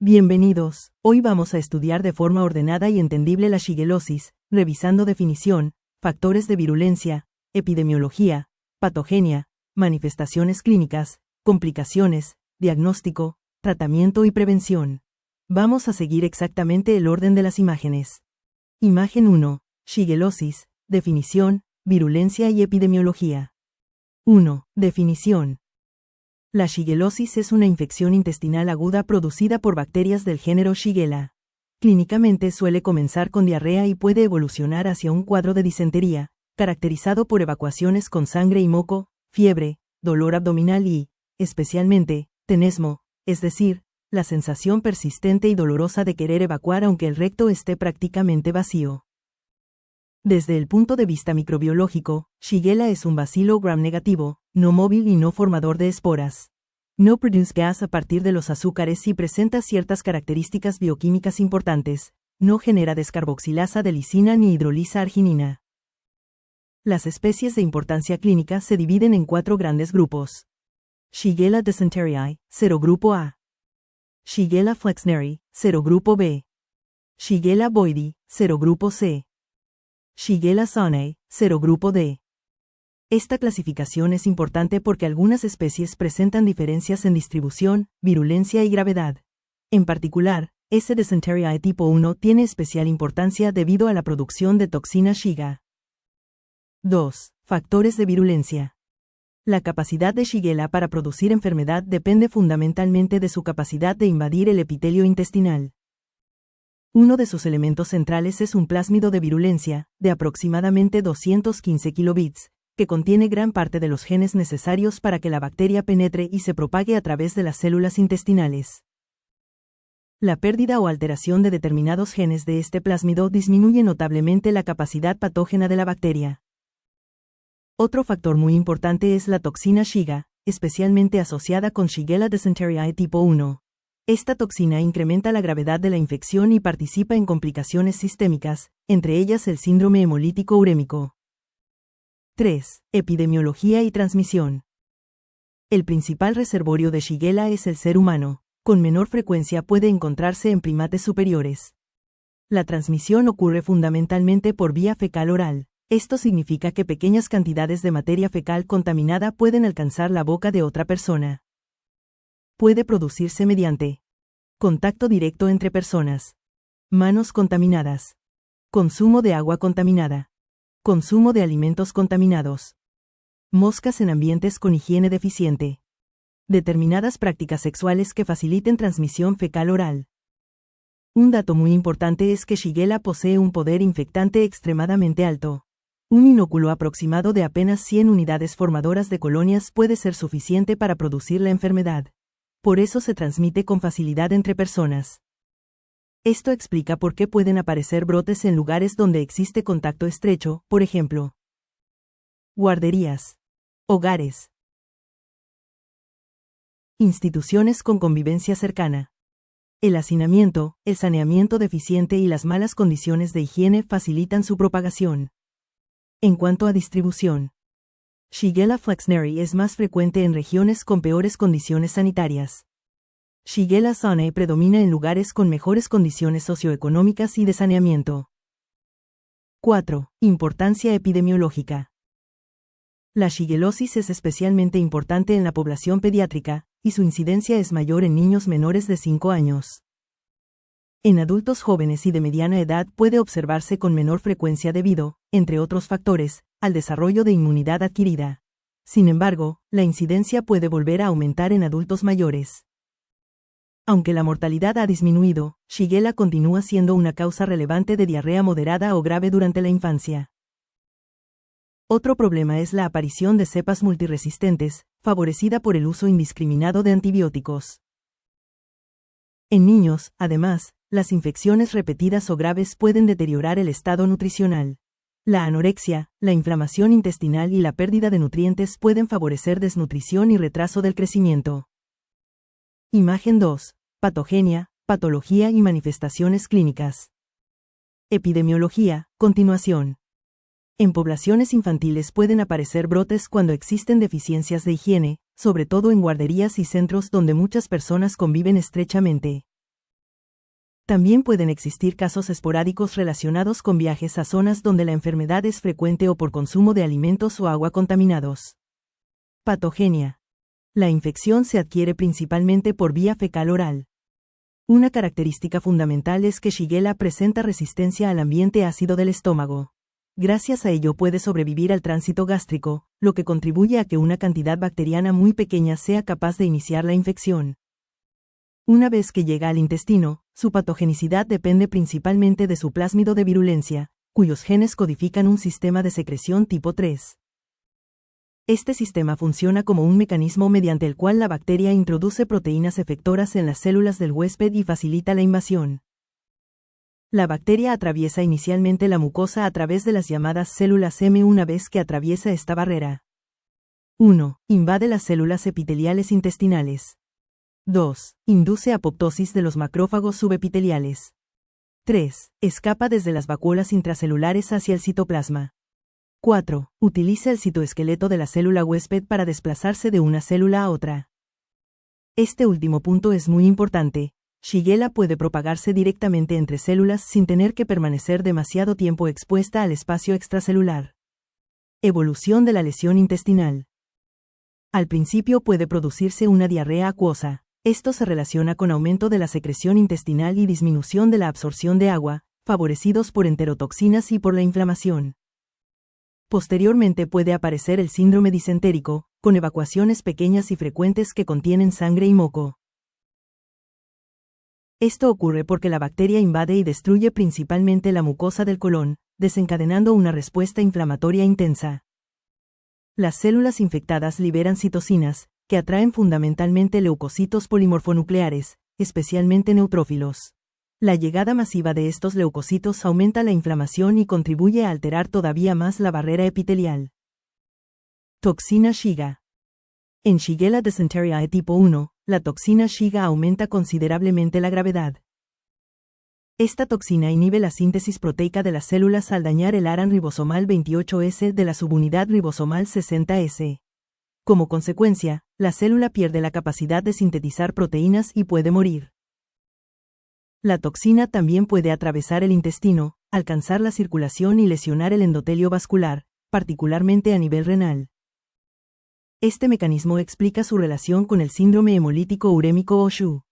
Bienvenidos, hoy vamos a estudiar de forma ordenada y entendible la shigelosis, revisando definición, factores de virulencia, epidemiología, patogenia, manifestaciones clínicas, complicaciones, diagnóstico, tratamiento y prevención. Vamos a seguir exactamente el orden de las imágenes. Imagen 1. Shigelosis, definición, virulencia y epidemiología. 1. Definición. La shigelosis es una infección intestinal aguda producida por bacterias del género Shigella. Clínicamente suele comenzar con diarrea y puede evolucionar hacia un cuadro de disentería, caracterizado por evacuaciones con sangre y moco, fiebre, dolor abdominal y, especialmente, tenesmo, es decir, la sensación persistente y dolorosa de querer evacuar aunque el recto esté prácticamente vacío. Desde el punto de vista microbiológico, Shigella es un bacilo gram-negativo, no móvil y no formador de esporas. No produce gas a partir de los azúcares y presenta ciertas características bioquímicas importantes. No genera descarboxilasa de lisina ni hidrolisa arginina. Las especies de importancia clínica se dividen en 4 grandes grupos. Shigella dysenteriae, serogrupo A. Shigella flexneri, serogrupo B. Shigella boydii, serogrupo C. Shigella sonnei, serogrupo D. Esta clasificación es importante porque algunas especies presentan diferencias en distribución, virulencia y gravedad. En particular, S. dysenteriae tipo 1 tiene especial importancia debido a la producción de toxina Shiga. 2. Factores de virulencia. La capacidad de Shigella para producir enfermedad depende fundamentalmente de su capacidad de invadir el epitelio intestinal. Uno de sus elementos centrales es un plásmido de virulencia, de aproximadamente 215 kilobits, que contiene gran parte de los genes necesarios para que la bacteria penetre y se propague a través de las células intestinales. La pérdida o alteración de determinados genes de este plásmido disminuye notablemente la capacidad patógena de la bacteria. Otro factor muy importante es la toxina Shiga, especialmente asociada con Shigella dysenteriae tipo 1. Esta toxina incrementa la gravedad de la infección y participa en complicaciones sistémicas, entre ellas el síndrome hemolítico urémico. 3. Epidemiología y transmisión. El principal reservorio de Shigella es el ser humano. Con menor frecuencia puede encontrarse en primates superiores. La transmisión ocurre fundamentalmente por vía fecal oral. Esto significa que pequeñas cantidades de materia fecal contaminada pueden alcanzar la boca de otra persona. Puede producirse mediante contacto directo entre personas, manos contaminadas, consumo de agua contaminada, consumo de alimentos contaminados, moscas en ambientes con higiene deficiente, determinadas prácticas sexuales que faciliten transmisión fecal oral. Un dato muy importante es que Shigella posee un poder infectante extremadamente alto. Un inóculo aproximado de apenas 100 unidades formadoras de colonias puede ser suficiente para producir la enfermedad. Por eso se transmite con facilidad entre personas. Esto explica por qué pueden aparecer brotes en lugares donde existe contacto estrecho, por ejemplo, guarderías, hogares, instituciones con convivencia cercana. El hacinamiento, el saneamiento deficiente y las malas condiciones de higiene facilitan su propagación. En cuanto a distribución, Shigella flexneri es más frecuente en regiones con peores condiciones sanitarias. Shigella sonnei predomina en lugares con mejores condiciones socioeconómicas y de saneamiento. 4. Importancia epidemiológica. La shigelosis es especialmente importante en la población pediátrica, y su incidencia es mayor en niños menores de 5 años. En adultos jóvenes y de mediana edad puede observarse con menor frecuencia debido, entre otros factores, al desarrollo de inmunidad adquirida. Sin embargo, la incidencia puede volver a aumentar en adultos mayores. Aunque la mortalidad ha disminuido, Shigella continúa siendo una causa relevante de diarrea moderada o grave durante la infancia. Otro problema es la aparición de cepas multiresistentes, favorecida por el uso indiscriminado de antibióticos. En niños, además, las infecciones repetidas o graves pueden deteriorar el estado nutricional. La anorexia, la inflamación intestinal y la pérdida de nutrientes pueden favorecer desnutrición y retraso del crecimiento. Imagen 2. Patogenia, patología y manifestaciones clínicas. Epidemiología, continuación. En poblaciones infantiles pueden aparecer brotes cuando existen deficiencias de higiene, sobre todo en guarderías y centros donde muchas personas conviven estrechamente. También pueden existir casos esporádicos relacionados con viajes a zonas donde la enfermedad es frecuente o por consumo de alimentos o agua contaminados. Patogenia. La infección se adquiere principalmente por vía fecal oral. Una característica fundamental es que Shigella presenta resistencia al ambiente ácido del estómago. Gracias a ello puede sobrevivir al tránsito gástrico, lo que contribuye a que una cantidad bacteriana muy pequeña sea capaz de iniciar la infección. Una vez que llega al intestino, su patogenicidad depende principalmente de su plásmido de virulencia, cuyos genes codifican un sistema de secreción tipo 3. Este sistema funciona como un mecanismo mediante el cual la bacteria introduce proteínas efectoras en las células del huésped y facilita la invasión. La bacteria atraviesa inicialmente la mucosa a través de las llamadas células M. Una vez que atraviesa esta barrera. 1. Invade las células epiteliales intestinales. 2. Induce apoptosis de los macrófagos subepiteliales. 3. Escapa desde las vacuolas intracelulares hacia el citoplasma. 4. Utiliza el citoesqueleto de la célula huésped para desplazarse de una célula a otra. Este último punto es muy importante. Shigella puede propagarse directamente entre células sin tener que permanecer demasiado tiempo expuesta al espacio extracelular. Evolución de la lesión intestinal. Al principio puede producirse una diarrea acuosa. Esto se relaciona con aumento de la secreción intestinal y disminución de la absorción de agua, favorecidos por enterotoxinas y por la inflamación. Posteriormente puede aparecer el síndrome disentérico, con evacuaciones pequeñas y frecuentes que contienen sangre y moco. Esto ocurre porque la bacteria invade y destruye principalmente la mucosa del colon, desencadenando una respuesta inflamatoria intensa. Las células infectadas liberan citocinas, que atraen fundamentalmente leucocitos polimorfonucleares, especialmente neutrófilos. La llegada masiva de estos leucocitos aumenta la inflamación y contribuye a alterar todavía más la barrera epitelial. Toxina Shiga. En Shigella dysenteriae tipo 1, la toxina Shiga aumenta considerablemente la gravedad. Esta toxina inhibe la síntesis proteica de las células al dañar el ARAN ribosomal 28S de la subunidad ribosomal 60S. Como consecuencia, la célula pierde la capacidad de sintetizar proteínas y puede morir. La toxina también puede atravesar el intestino, alcanzar la circulación y lesionar el endotelio vascular, particularmente a nivel renal. Este mecanismo explica su relación con el síndrome hemolítico urémico o SHU.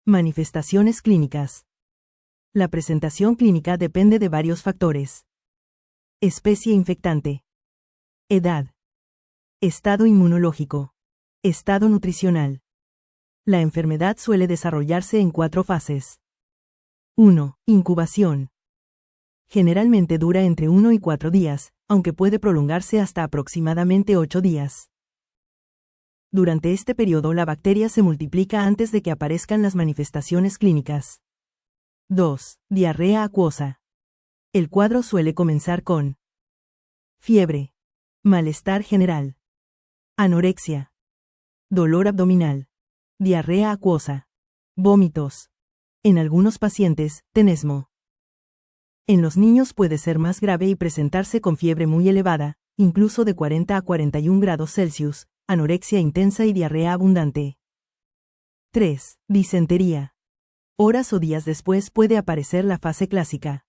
Manifestaciones clínicas. La presentación clínica depende de varios factores. Especie infectante. Edad. Estado inmunológico. Estado nutricional. La enfermedad suele desarrollarse en 4 fases. 1. Incubación. Generalmente dura entre 1 y 4 días, aunque puede prolongarse hasta aproximadamente 8 días. Durante este periodo la bacteria se multiplica antes de que aparezcan las manifestaciones clínicas. 2. Diarrea acuosa. El cuadro suele comenzar con fiebre, malestar general, anorexia, dolor abdominal, diarrea acuosa, vómitos. En algunos pacientes, tenesmo. En los niños puede ser más grave y presentarse con fiebre muy elevada, incluso de 40 a 41 grados Celsius, anorexia intensa y diarrea abundante. 3. Disentería. Horas o días después puede aparecer la fase clásica.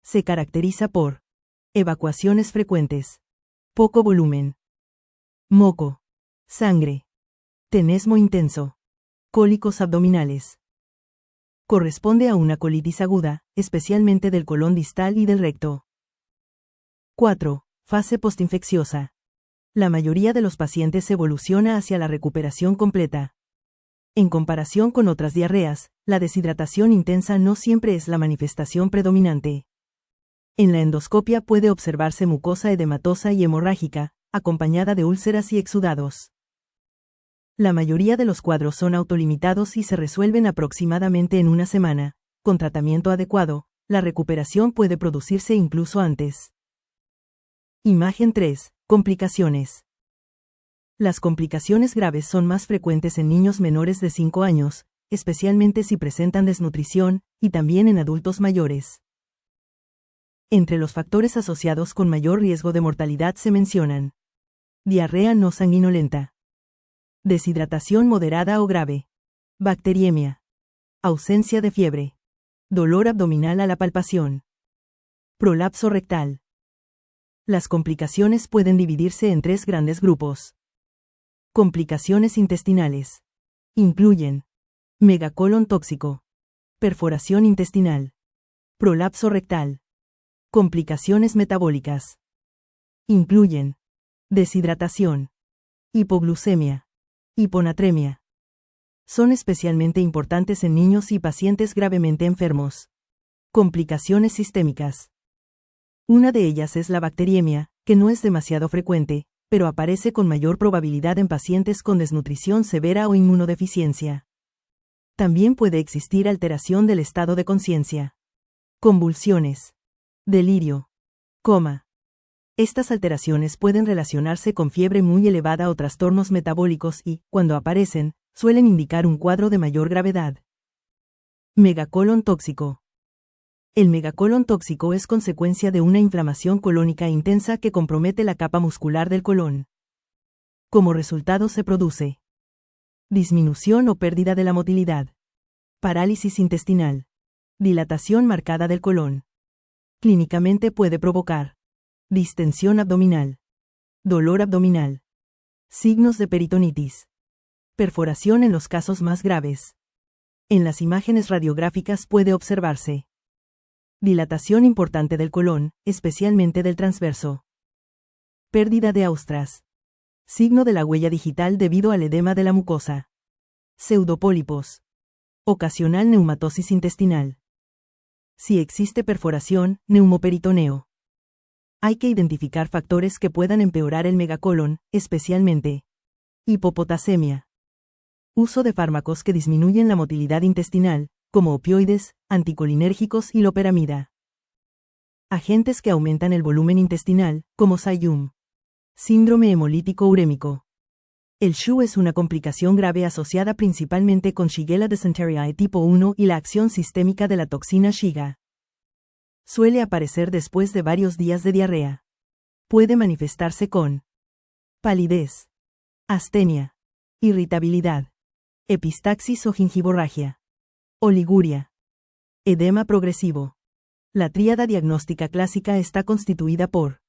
Se caracteriza por evacuaciones frecuentes, poco volumen, moco, sangre, tenesmo intenso, cólicos abdominales. Corresponde a una colitis aguda, especialmente del colon distal y del recto. 4. Fase postinfecciosa. La mayoría de los pacientes evoluciona hacia la recuperación completa. En comparación con otras diarreas, la deshidratación intensa no siempre es la manifestación predominante. En la endoscopia puede observarse mucosa edematosa y hemorrágica, acompañada de úlceras y exudados. La mayoría de los cuadros son autolimitados y se resuelven aproximadamente en una semana. Con tratamiento adecuado, la recuperación puede producirse incluso antes. Imagen 3. Complicaciones. Las complicaciones graves son más frecuentes en niños menores de 5 años, especialmente si presentan desnutrición, y también en adultos mayores. Entre los factores asociados con mayor riesgo de mortalidad se mencionan: diarrea no sanguinolenta, deshidratación moderada o grave, bacteriemia, ausencia de fiebre, dolor abdominal a la palpación, prolapso rectal. Las complicaciones pueden dividirse en 3 grandes grupos. Complicaciones intestinales. Incluyen megacolon tóxico, perforación intestinal, prolapso rectal. Complicaciones metabólicas. Incluyen deshidratación, hipoglucemia, hiponatremia. Son especialmente importantes en niños y pacientes gravemente enfermos. Complicaciones sistémicas. Una de ellas es la bacteriemia, que no es demasiado frecuente, pero aparece con mayor probabilidad en pacientes con desnutrición severa o inmunodeficiencia. También puede existir alteración del estado de conciencia. Convulsiones, delirio, coma. Estas alteraciones pueden relacionarse con fiebre muy elevada o trastornos metabólicos y, cuando aparecen, suelen indicar un cuadro de mayor gravedad. Megacolon tóxico. El megacolon tóxico es consecuencia de una inflamación colónica intensa que compromete la capa muscular del colon. Como resultado se produce disminución o pérdida de la motilidad, parálisis intestinal, dilatación marcada del colon. Clínicamente puede provocar distensión abdominal, dolor abdominal, signos de peritonitis, perforación en los casos más graves. En las imágenes radiográficas puede observarse dilatación importante del colon, especialmente del transverso. Pérdida de austras. Signo de la huella digital debido al edema de la mucosa. Pseudopólipos. Ocasional neumatosis intestinal. Si existe perforación, neumoperitoneo. Hay que identificar factores que puedan empeorar el megacolon, especialmente hipopotasemia. Uso de fármacos que disminuyen la motilidad intestinal, como opioides, anticolinérgicos y loperamida. Agentes que aumentan el volumen intestinal, como Saium. Síndrome hemolítico urémico. El SHU es una complicación grave asociada principalmente con Shigella dysenteriae tipo 1 y la acción sistémica de la toxina Shiga. Suele aparecer después de varios días de diarrea. Puede manifestarse con palidez, astenia, irritabilidad, epistaxis o gingivorragia, oliguria, edema progresivo. La tríada diagnóstica clásica está constituida por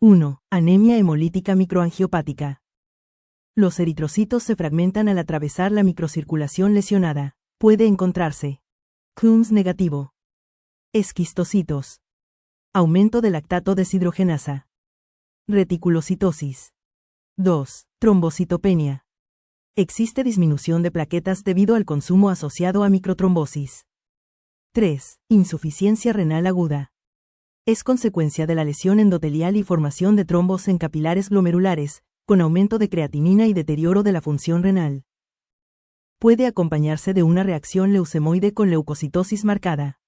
1. Anemia hemolítica microangiopática. Los eritrocitos se fragmentan al atravesar la microcirculación lesionada. Puede encontrarse Coombs negativo. Esquistocitos. Aumento de lactato deshidrogenasa. Reticulocitosis. 2. Trombocitopenia. Existe disminución de plaquetas debido al consumo asociado a microtrombosis. 3. Insuficiencia renal aguda. Es consecuencia de la lesión endotelial y formación de trombos en capilares glomerulares, con aumento de creatinina y deterioro de la función renal. Puede acompañarse de una reacción leucemoide con leucocitosis marcada.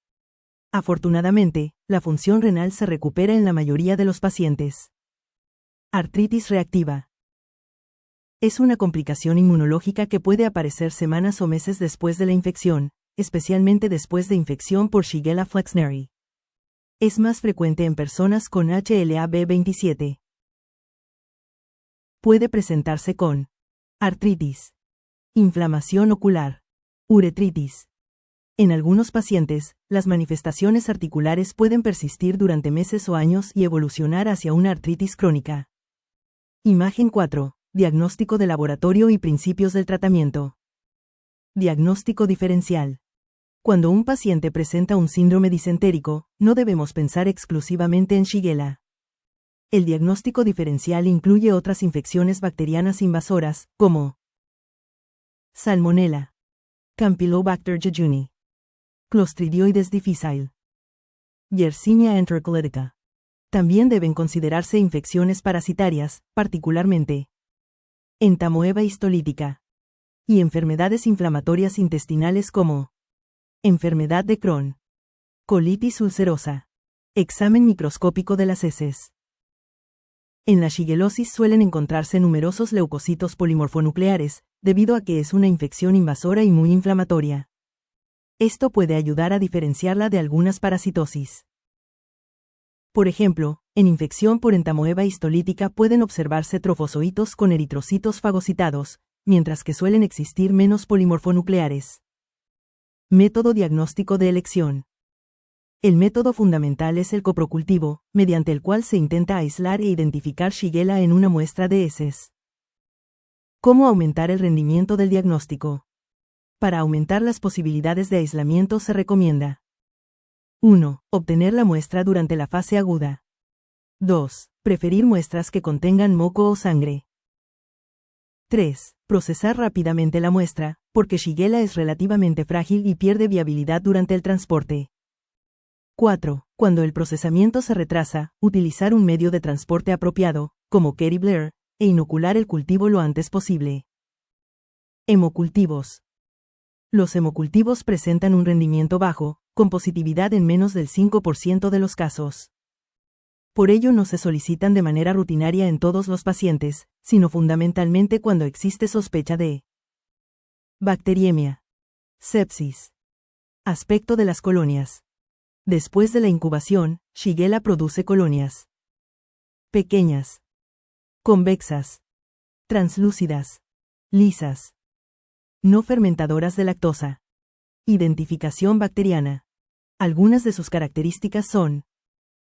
Afortunadamente, la función renal se recupera en la mayoría de los pacientes. Artritis reactiva. Es una complicación inmunológica que puede aparecer semanas o meses después de la infección, especialmente después de infección por Shigella flexneri. Es más frecuente en personas con HLA-B27. Puede presentarse con artritis, inflamación ocular, uretritis. En algunos pacientes, las manifestaciones articulares pueden persistir durante meses o años y evolucionar hacia una artritis crónica. Imagen 4. Diagnóstico de laboratorio y principios del tratamiento. Diagnóstico diferencial. Cuando un paciente presenta un síndrome disentérico, no debemos pensar exclusivamente en Shigella. El diagnóstico diferencial incluye otras infecciones bacterianas invasoras, como Salmonella, Campylobacter jejuni, Clostridioides difficile, Yersinia enterocolitica. También deben considerarse infecciones parasitarias, particularmente entamoeba histolítica, y enfermedades inflamatorias intestinales como enfermedad de Crohn, colitis ulcerosa, examen microscópico de las heces. En la shigellosis suelen encontrarse numerosos leucocitos polimorfonucleares, debido a que es una infección invasora y muy inflamatoria. Esto puede ayudar a diferenciarla de algunas parasitosis. Por ejemplo, en infección por entamoeba histolítica pueden observarse trofozoitos con eritrocitos fagocitados, mientras que suelen existir menos polimorfonucleares. Método diagnóstico de elección. El método fundamental es el coprocultivo, mediante el cual se intenta aislar e identificar Shigella en una muestra de heces. ¿Cómo aumentar el rendimiento del diagnóstico? Para aumentar las posibilidades de aislamiento se recomienda: 1. Obtener la muestra durante la fase aguda. 2. Preferir muestras que contengan moco o sangre. 3. Procesar rápidamente la muestra, porque Shigella es relativamente frágil y pierde viabilidad durante el transporte. 4. Cuando el procesamiento se retrasa, utilizar un medio de transporte apropiado, como Kerry Blair, e inocular el cultivo lo antes posible. Hemocultivos. Los hemocultivos presentan un rendimiento bajo, con positividad en menos del 5% de los casos. Por ello no se solicitan de manera rutinaria en todos los pacientes, sino fundamentalmente cuando existe sospecha de bacteriemia. Sepsis. Aspecto de las colonias. Después de la incubación, Shigella produce colonias pequeñas, convexas, translúcidas, lisas, no fermentadoras de lactosa. Identificación bacteriana. Algunas de sus características son: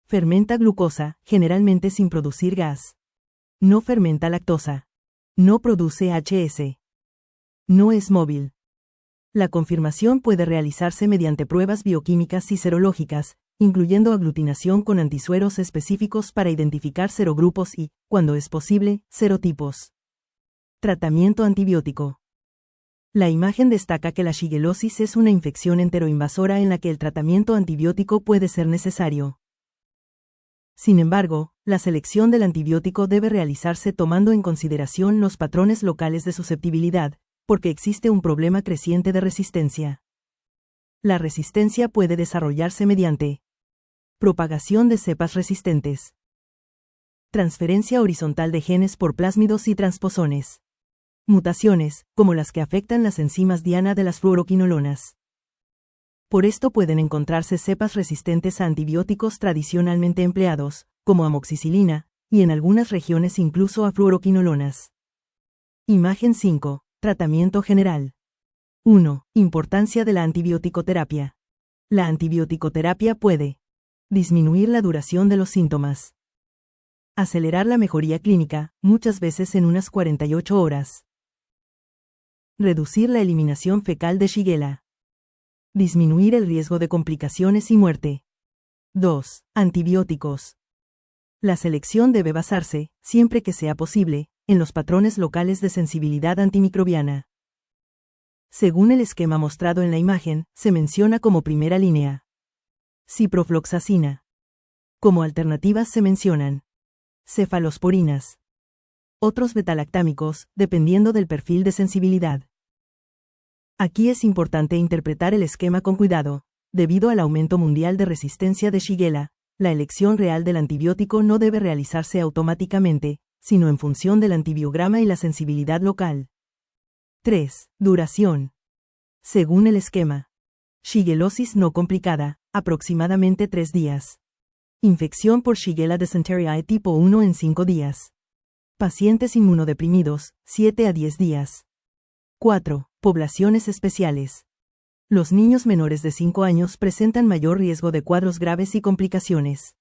fermenta glucosa, generalmente sin producir gas. No fermenta lactosa. No produce HS. No es móvil. La confirmación puede realizarse mediante pruebas bioquímicas y serológicas, incluyendo aglutinación con antisueros específicos para identificar serogrupos y, cuando es posible, serotipos. Tratamiento antibiótico. La imagen destaca que la shigellosis es una infección enteroinvasora en la que el tratamiento antibiótico puede ser necesario. Sin embargo, la selección del antibiótico debe realizarse tomando en consideración los patrones locales de susceptibilidad, porque existe un problema creciente de resistencia. La resistencia puede desarrollarse mediante propagación de cepas resistentes, transferencia horizontal de genes por plásmidos y transposones, mutaciones, como las que afectan las enzimas diana de las fluoroquinolonas. Por esto pueden encontrarse cepas resistentes a antibióticos tradicionalmente empleados, como amoxicilina, y en algunas regiones incluso a fluoroquinolonas. Imagen 5. Tratamiento general. 1. Importancia de la antibioticoterapia. La antibioticoterapia puede disminuir la duración de los síntomas, acelerar la mejoría clínica, muchas veces en unas 48 horas, reducir la eliminación fecal de Shigella, disminuir el riesgo de complicaciones y muerte. 2. Antibióticos. La selección debe basarse, siempre que sea posible, en los patrones locales de sensibilidad antimicrobiana. Según el esquema mostrado en la imagen, se menciona como primera línea ciprofloxacina. Como alternativas se mencionan cefalosporinas. Otros betalactámicos, dependiendo del perfil de sensibilidad. Aquí es importante interpretar el esquema con cuidado. Debido al aumento mundial de resistencia de Shigella, la elección real del antibiótico no debe realizarse automáticamente, sino en función del antibiograma y la sensibilidad local. 3. Duración. Según el esquema. Shigellosis no complicada, aproximadamente 3 días. Infección por Shigella dysenteriae tipo 1 en 5 días. Pacientes inmunodeprimidos, 7 a 10 días. 4. Poblaciones especiales. Los niños menores de 5 años presentan mayor riesgo de cuadros graves y complicaciones.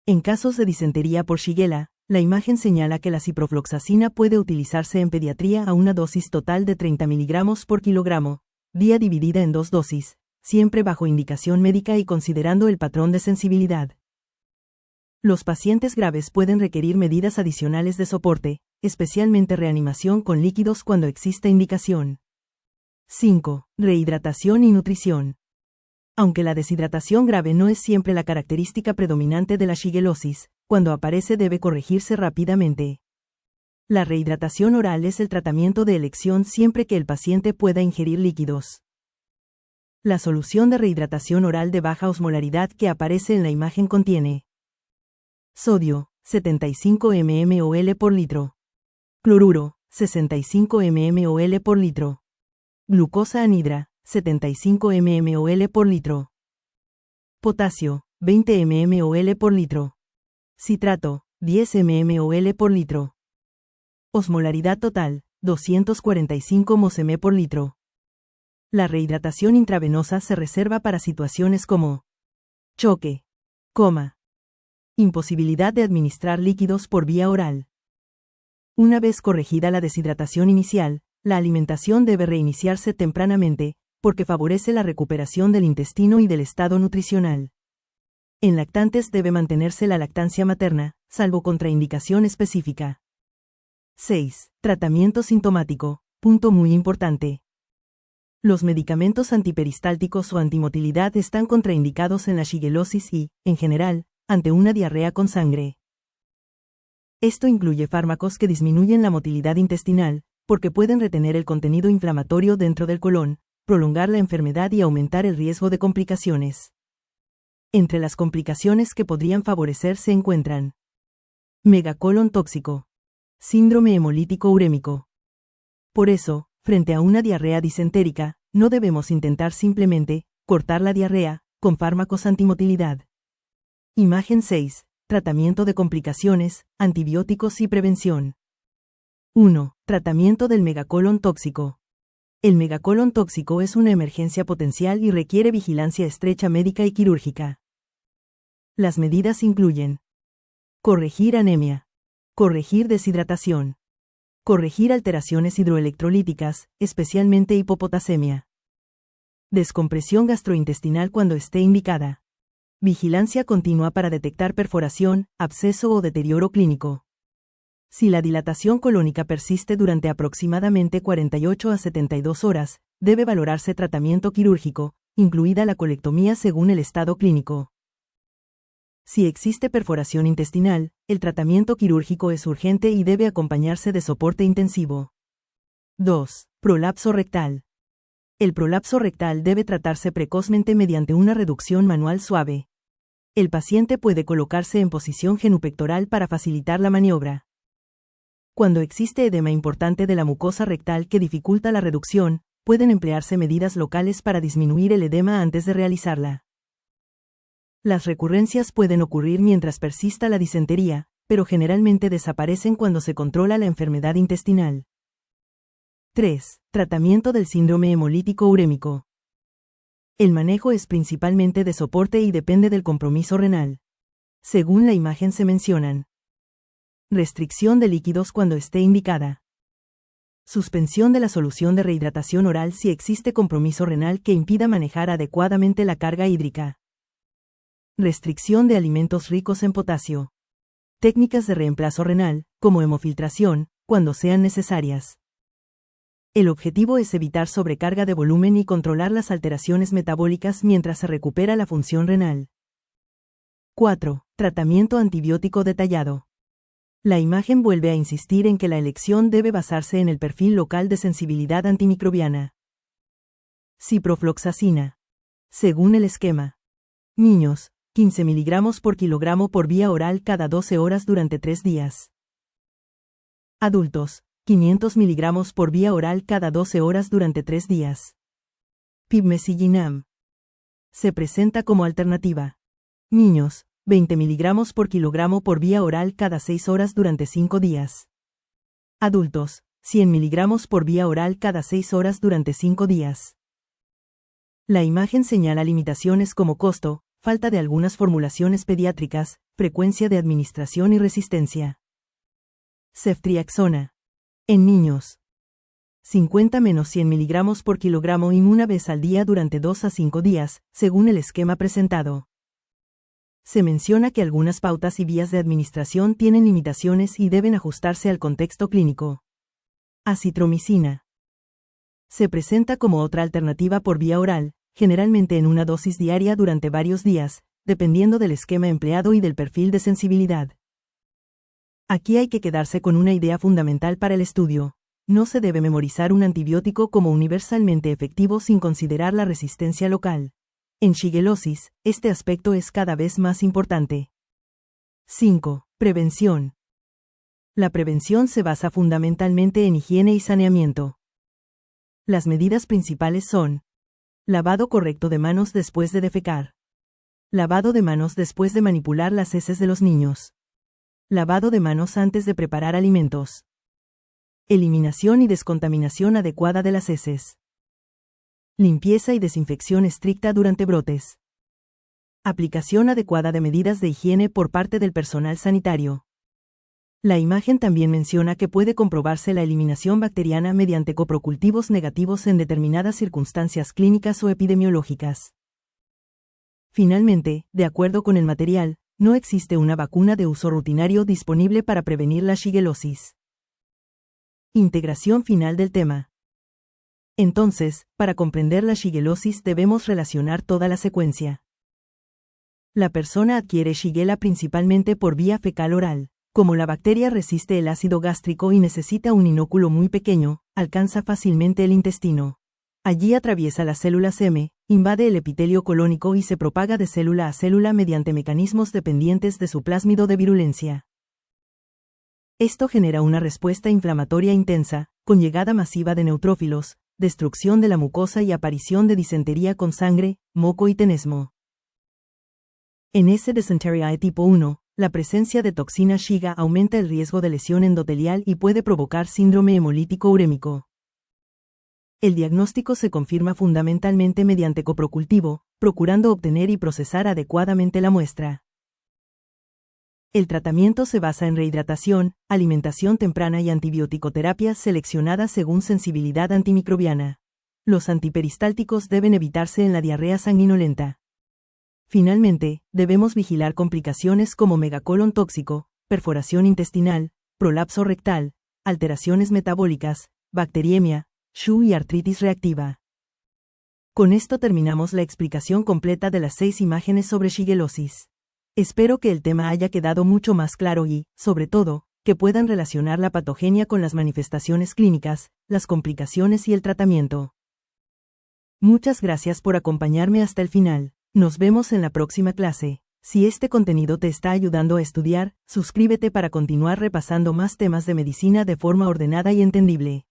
En casos de disentería por Shigella, la imagen señala que la ciprofloxacina puede utilizarse en pediatría a una dosis total de 30 mg por kilogramo, día dividida en 2 dosis, siempre bajo indicación médica y considerando el patrón de sensibilidad. Los pacientes graves pueden requerir medidas adicionales de soporte, especialmente reanimación con líquidos cuando exista indicación. 5. Rehidratación y nutrición. Aunque la deshidratación grave no es siempre la característica predominante de la shigellosis, cuando aparece debe corregirse rápidamente. La rehidratación oral es el tratamiento de elección siempre que el paciente pueda ingerir líquidos. La solución de rehidratación oral de baja osmolaridad que aparece en la imagen contiene sodio, 75 mmol por litro. Cloruro, 65 mmol por litro. Glucosa anhidra, 75 mmol por litro. Potasio, 20 mmol por litro. Citrato, 10 mmol por litro. Osmolaridad total, 245 mosm por litro. La rehidratación intravenosa se reserva para situaciones como choque, coma, imposibilidad de administrar líquidos por vía oral. Una vez corregida la deshidratación inicial, la alimentación debe reiniciarse tempranamente, porque favorece la recuperación del intestino y del estado nutricional. En lactantes debe mantenerse la lactancia materna, salvo contraindicación específica. 6. Tratamiento sintomático. Punto muy importante. Los medicamentos antiperistálticos o antimotilidad están contraindicados en la shigellosis y, en general, ante una diarrea con sangre. Esto incluye fármacos que disminuyen la motilidad intestinal, porque pueden retener el contenido inflamatorio dentro del colon, prolongar la enfermedad y aumentar el riesgo de complicaciones. Entre las complicaciones que podrían favorecer se encuentran megacolon tóxico, síndrome hemolítico urémico. Por eso, frente a una diarrea disentérica, no debemos intentar simplemente cortar la diarrea con fármacos antimotilidad. Imagen 6. Tratamiento de complicaciones, antibióticos y prevención. 1. Tratamiento del megacolon tóxico. El megacolon tóxico es una emergencia potencial y requiere vigilancia estrecha médica y quirúrgica. Las medidas incluyen corregir anemia, corregir deshidratación, corregir alteraciones hidroelectrolíticas, especialmente hipopotasemia, descompresión gastrointestinal cuando esté indicada, vigilancia continua para detectar perforación, absceso o deterioro clínico. Si la dilatación colónica persiste durante aproximadamente 48 a 72 horas, debe valorarse tratamiento quirúrgico, incluida la colectomía según el estado clínico. Si existe perforación intestinal, el tratamiento quirúrgico es urgente y debe acompañarse de soporte intensivo. 2. Prolapso rectal. El prolapso rectal debe tratarse precozmente mediante una reducción manual suave. El paciente puede colocarse en posición genupectoral para facilitar la maniobra. Cuando existe edema importante de la mucosa rectal que dificulta la reducción, pueden emplearse medidas locales para disminuir el edema antes de realizarla. Las recurrencias pueden ocurrir mientras persista la disentería, pero generalmente desaparecen cuando se controla la enfermedad intestinal. 3. Tratamiento del síndrome hemolítico urémico. El manejo es principalmente de soporte y depende del compromiso renal. Según la imagen se mencionan: restricción de líquidos cuando esté indicada. Suspensión de la solución de rehidratación oral si existe compromiso renal que impida manejar adecuadamente la carga hídrica. Restricción de alimentos ricos en potasio. Técnicas de reemplazo renal, como hemofiltración, cuando sean necesarias. El objetivo es evitar sobrecarga de volumen y controlar las alteraciones metabólicas mientras se recupera la función renal. 4. Tratamiento antibiótico detallado. La imagen vuelve a insistir en que la elección debe basarse en el perfil local de sensibilidad antimicrobiana. Ciprofloxacina. Según el esquema. Niños, 15 mg por kilogramo por vía oral cada 12 horas durante 3 días. Adultos, 500 mg por vía oral cada 12 horas durante 3 días. Pibmesillinam. Se presenta como alternativa. Niños, 20 mg por kilogramo por vía oral cada 6 horas durante 5 días. Adultos, 100 mg por vía oral cada 6 horas durante 5 días. La imagen señala limitaciones como costo, falta de algunas formulaciones pediátricas, frecuencia de administración y resistencia. Ceftriaxona. En niños. 50-100 mg por kilogramo y una vez al día durante 2 a 5 días, según el esquema presentado. Se menciona que algunas pautas y vías de administración tienen limitaciones y deben ajustarse al contexto clínico. Acitromicina. Se presenta como otra alternativa por vía oral, generalmente en una dosis diaria durante varios días, dependiendo del esquema empleado y del perfil de sensibilidad. Aquí hay que quedarse con una idea fundamental para el estudio: no se debe memorizar un antibiótico como universalmente efectivo sin considerar la resistencia local. En shigellosis, este aspecto es cada vez más importante. 5. Prevención. La prevención se basa fundamentalmente en higiene y saneamiento. Las medidas principales son: lavado correcto de manos después de defecar. Lavado de manos después de manipular las heces de los niños. Lavado de manos antes de preparar alimentos. Eliminación y descontaminación adecuada de las heces. Limpieza y desinfección estricta durante brotes. Aplicación adecuada de medidas de higiene por parte del personal sanitario. La imagen también menciona que puede comprobarse la eliminación bacteriana mediante coprocultivos negativos en determinadas circunstancias clínicas o epidemiológicas. Finalmente, de acuerdo con el material, no existe una vacuna de uso rutinario disponible para prevenir la shigellosis. Integración final del tema. Entonces, para comprender la shigellosis debemos relacionar toda la secuencia. La persona adquiere Shigella principalmente por vía fecal oral. Como la bacteria resiste el ácido gástrico y necesita un inóculo muy pequeño, alcanza fácilmente el intestino. Allí atraviesa las células M, invade el epitelio colónico y se propaga de célula a célula mediante mecanismos dependientes de su plásmido de virulencia. Esto genera una respuesta inflamatoria intensa, con llegada masiva de neutrófilos, destrucción de la mucosa y aparición de disentería con sangre, moco y tenesmo. En S. dysenteriae tipo 1, la presencia de toxina Shiga aumenta el riesgo de lesión endotelial y puede provocar síndrome hemolítico urémico. El diagnóstico se confirma fundamentalmente mediante coprocultivo, procurando obtener y procesar adecuadamente la muestra. El tratamiento se basa en rehidratación, alimentación temprana y antibiótico-terapia seleccionada según sensibilidad antimicrobiana. Los antiperistálticos deben evitarse en la diarrea sanguinolenta. Finalmente, debemos vigilar complicaciones como megacolon tóxico, perforación intestinal, prolapso rectal, alteraciones metabólicas, bacteriemia, SHU y artritis reactiva. Con esto terminamos la explicación completa de las 6 imágenes sobre shigellosis. Espero que el tema haya quedado mucho más claro y, sobre todo, que puedan relacionar la patogenia con las manifestaciones clínicas, las complicaciones y el tratamiento. Muchas gracias por acompañarme hasta el final. Nos vemos en la próxima clase. Si este contenido te está ayudando a estudiar, suscríbete para continuar repasando más temas de medicina de forma ordenada y entendible.